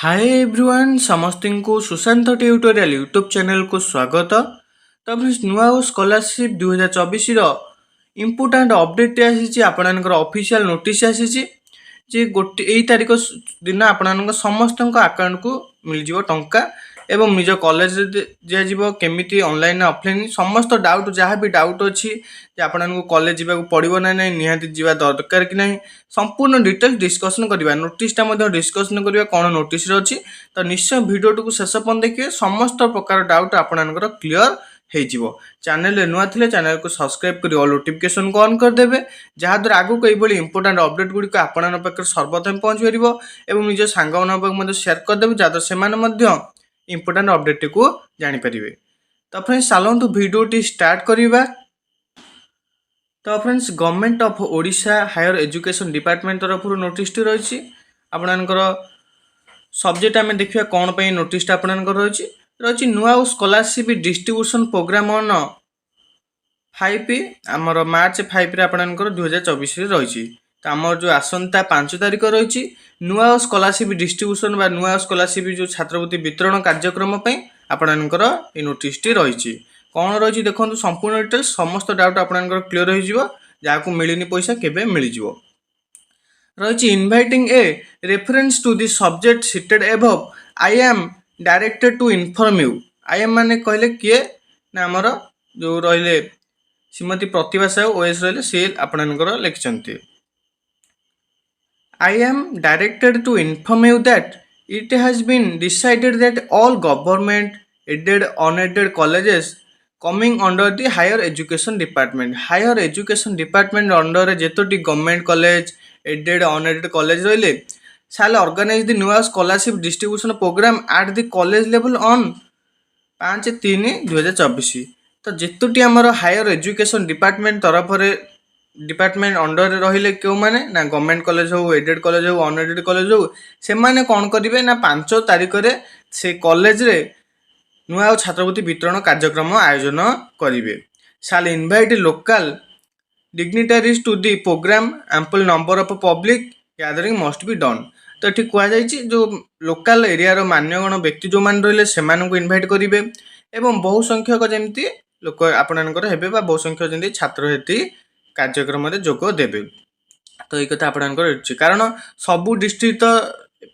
Hi everyone समस्त को Sushant tutorial YouTube channel को स्वागत। तो फ्रेंड्स नुआ स्कॉलरशिप 2024 इम्पोर्टाट अपडेट आसी आपणकर ऑफिशियल नोटिस आसी जे गोटे यही तारीख दिन आपण समस्त अकाउंट को मिल जाव टंका एवं निज कॉलेज दिज्व केमी ऑनलाइन ऑफलाइन समस्त डाउट जहाँ भी डाउट अच्छी आपको कॉलेज जावाक पड़ो ना ना निहाती जावा दरकार कि नहीं संपूर्ण डिटेल्स डिस्कसन करवा नोटिसटा डिस्कसन करवा कौन नोटिस अच्छी तो निश्चय भिडियो टी शेष पर्यटन देखिए समस्त प्रकार डाउट आपणकर क्लीयर हो चैनल नुआ थे चैनल को सब्सक्राइब कर ऑल नोटिफिकेशन को ऑन करदे जहाँद्वारा आगक ये इंपोर्टाट अपडेट गुड़िक आपण पाखे सर्वप्रथम पहुँच पार और निज सांग सेयार करदे जहाँद्वारा से इंपोर्टाट अपडेट को जापर। तो फ्रेंड्स चलतु भिडियो स्टार्ट करवा। तो friends government of Odisha higher education department तरफ नोटिस रही आपणकर सब्जेक्ट आम देखा कौन पर नोटिस आपणकर रही नुआ स्कॉलरशिप डिस्ट्रीब्यूशन प्रोग्राम ऑन 5 आमर मार्च 5 आपणकर 2024 रही। तो आमर जो आसंता 5 तारीख रही नुआ स्कॉलरशिप डिस्ट्रीब्यूशन बा नुआ स्कॉलरशिप जो छात्रवृत्ति वितरण कार्यक्रम आपणकर ये नोटिस रही कौन रही देखो संपूर्ण डिटेल्स समस्त डाउट आपणकर क्लीयर हो जहाँ मिलनी पैसा केबे मिल रही inviting a reference to the subject cited above I am directed to inform you. I am माने कहले किए ना आमर जो रहिले श्रीमती प्रतिभा साहू ओएस रहिले सी आपणकर लिखिछन्ती I am directed to inform you that it has been decided that all government, aided, unaided colleges coming under the higher education department under जेतोटी government college, aided, unaided college रहिले shall organize the new scholarship distribution program at the college level on 5/3/2024। तो जेतोटी आमर higher education department तरफ department under रहिले क्यों माने ना government college हो added college हो अनएडेड कॉलेज हो से माने कौन करेंगे ना 5 तारीख रे से कॉलेज रे नुआ छात्रवृत्ति वितरण कार्यक्रम आयोजन करेंगे। Shall invite local dignitaries to the programme ample number of public gathering must be done. तो ये कहुई जो लोकल एरिया मान्यगण व्यक्ति जो मान रही से इनवाइट करेंगे एवं बहु संख्यक जमी लोक आपणकर हे बहु संख्यक जमी छात्र कार्यक्रम जोग देवे। तो ये कथा आपणकर कारण सबू डिस्ट्रिक्ट तो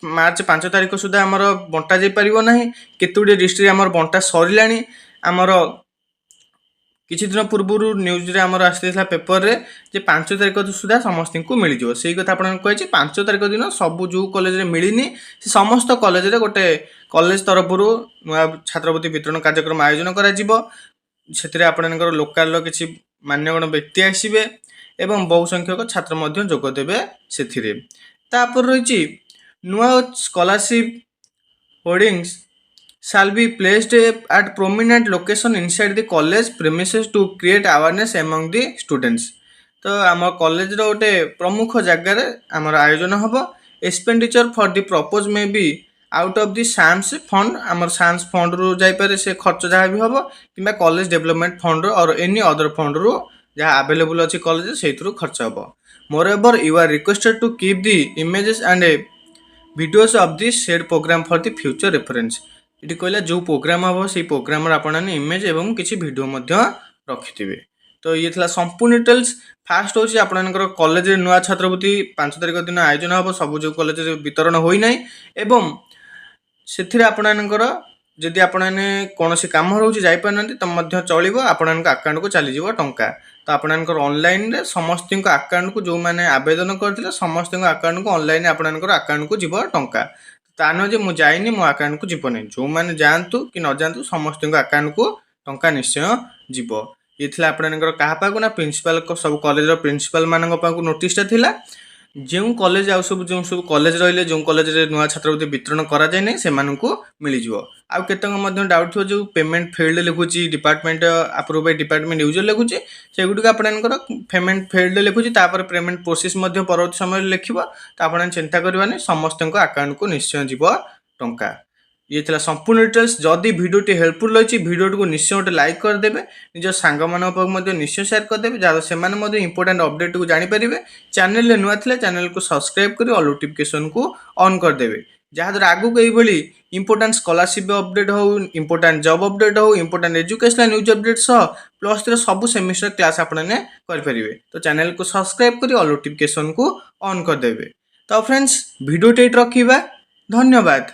मार्च 5 तारीख सुधा आमर बंटा जा पार ना केतुड़ी डिस्ट्रिक्ट आमर बंटा सरला आमर किछि दिन पूर्व न्यूज रे आमर आसता पेपर रे जे 5 तारीख सुधा समस्त को मिल जाव से कथा आपन कहि 5 तारीख दिन सबू जो कॉलेज रे मिलनी से समस्त कॉलेज रे गोटे कॉलेज तरफ नुआ छात्रवृत्ति वितरण कार्यक्रम आयोजन करा जिवो से आपणकर लोकाल किछि मान्यगण व्यक्ति आसबे एवं बहु संख्यक छात्र जोगदेवे से रही नुआ scholarship hoardings shall be placed at prominent location inside the college premises to create awareness among the students। तो आम कॉलेज रो गोटे प्रमुख जगार आमर आयोजन हम expenditure for the purpose may be out of the SAMS fund आमर साम्स फंड रू जाइपारे से खर्च जहाँ भी हम कि कॉलेज डेवलपमेंट फंड और एनी अदर फंड रू जहाँ अवेलेबल अच्छी कॉलेज से खर्च हम। Moreover you are requested to keep the images and videos of this said programme for the future reference. ये कहला जो प्रोग्राम हम से प्रोग्राम आपने इमेज एवं किसी वीडियो रखिथे। तो ये थी संपूर्ण डिटेल्स फास्ट हूँ आपंकर कॉलेज नुआ छात्रवृत्ति 5 तारीख दिन आयोजन हम सब जो कॉलेज वितरण होना एवं से आपणकर जदि आपने कौन कम रोचे जापार तो चलो आपण आकाउंट को चलीज टंका। तो आपणकर ऑनलाइन रे समस्त आकाउंट को जो मैंने आवेदन करते समस्त आकाउंट को ऑनलाइन आपणकर आकाउंट को जीव टंका ता नुह मुझे जाइनी मो आकाउंट को जीवन जो मैंने जातु कि न जातु समस्त आकाउंट को टंका निश्चय जीव। ये थी आपणकर क्या ना प्रिंसिपल सब कॉलेज प्रिंसिपल मान नोटिसटा थिला जो कॉलेज आउ सब जो सब कॉलेज रही जो कॉलेज नुआ छात्रवृत्ति वितरण कराए से मिल जाव। आउ केतक डाउट थो जो पेमेंट फेल्ड लिखुची department approve by department user लिखुची से गुड़िक आपणकर पेमेंट फेल्ड लिखुची तापर पेमेंट प्रोसेस परवर्ती समय लिख तो आप चिंता करवानी समस्त आकाउंट को निश्चय जीव टंका। ये थी संपूर्ण डिटेल्स जदि भिडियोटी हेल्पफुल रही भिडियोटी को निश्चय गोटे लाइक करदे निज सांग निश्चय शेयर करदे जहाँ से इंपोर्टाट अपडेट को जापर। चैनल नुआ थे चैनल को सब्सक्राइब कर ऑल नोटिफिकेशन को ऑन करदे जहाँद्वारा आगक ये इंपोर्टाट स्कॉलरशिप अपडेट हो, इंपोर्टाट जॉब अपडेट हो, इंपोर्टाट एजुकेशनल न्यूज अपडेट सह प्लस थ्री सब सेमिस्टर क्लास आपने करेंगे। तो चैनल को सब्सक्राइब कर ऑल नोटिफिकेशन को ऑन करदेवे। तो फ्रेंड्स वीडियो टेट रखा, धन्यवाद।